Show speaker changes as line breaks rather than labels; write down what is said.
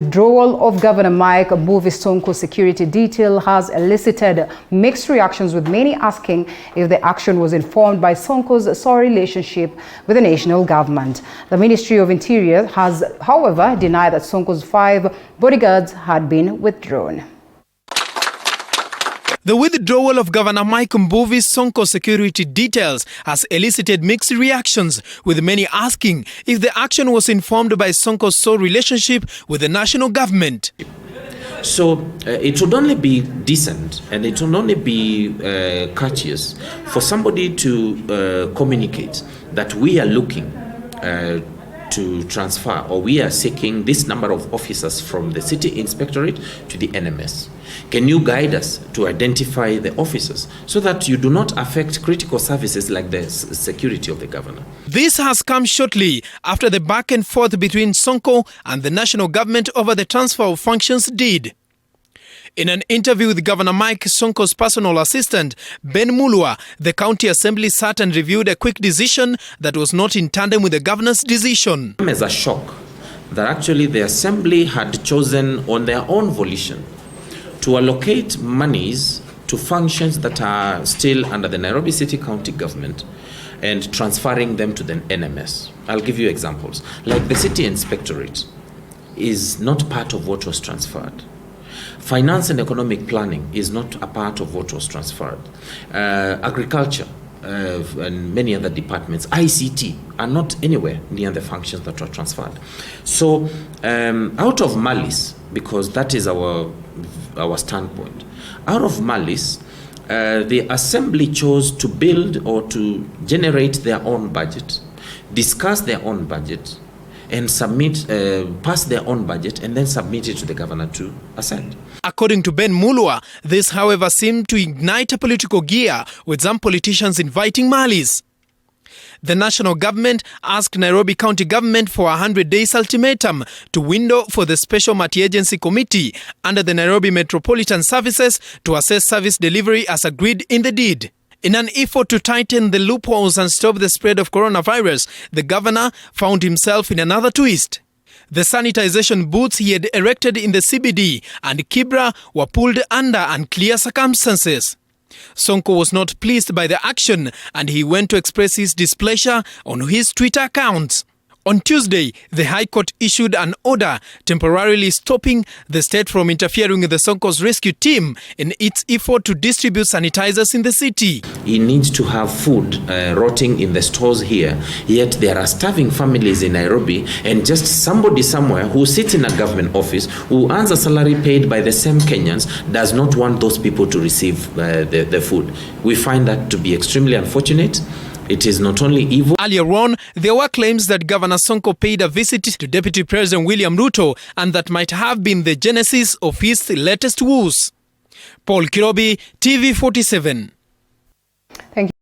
Withdrawal of Governor Mike Mbuvi Sonko's security detail has elicited mixed reactions, with many asking if the action was informed by Sonko's sore relationship with the national government. The Ministry of Interior has, however, denied that Sonko's 5 bodyguards had been withdrawn.
The withdrawal of Governor Mike Mbuvi Sonko's security details has elicited mixed reactions, with many asking if the action was informed by Sonko's sore relationship with the national government.
So it would only be decent and it would only be courteous for somebody to communicate that we are looking to transfer, or we are seeking this number of officers from the city inspectorate to the NMS. Can you guide us to identify the officers so that you do not affect critical services like the security of the governor?
This has come shortly after the back and forth between Sonko and the national government over the transfer of functions deed. In an interview with Governor Mike Sonko's personal assistant, Ben Mulwa, the county assembly sat and reviewed a quick decision that was not in tandem with the governor's decision.
As a shock that actually the assembly had chosen on their own volition to allocate monies to functions that are still under the Nairobi City County government and transferring them to the NMS. I'll give you examples. Like the city inspectorate is not part of what was transferred. Finance and economic planning is not a part of what was transferred. Agriculture and many other departments, ICT, are not anywhere near the functions that were transferred. So out of malice, because that is our standpoint, out of malice, the assembly chose to build or to generate their own budget, discuss their own budget, and submit, pass their own budget and then submit it to the governor to assent.
According to Ben Mulwa, this, however, seemed to ignite a political gear, with some politicians inviting malice. The national government asked Nairobi County government for a 100 days ultimatum to window for the Special Multi-Agency Committee under the Nairobi Metropolitan Services to assess service delivery as agreed in the deed. In an effort to tighten the loopholes and stop the spread of coronavirus, the governor found himself in another twist. The sanitization booths he had erected in the CBD and Kibra were pulled under unclear circumstances. Sonko was not pleased by the action, and he went to express his displeasure on his Twitter accounts. On Tuesday, the High Court issued an order temporarily stopping the state from interfering with the Sonko's rescue team in its effort to distribute sanitizers in the city.
He needs to have food rotting in the stores here, yet there are starving families in Nairobi, and just somebody somewhere who sits in a government office, who earns a salary paid by the same Kenyans, does not want those people to receive the food. We find that to be extremely unfortunate. It is not only evil.
Earlier on, there were claims that Governor Sonko paid a visit to Deputy President William Ruto, and that might have been the genesis of his latest woes. Paul Kirobi, TV47.
Thank you.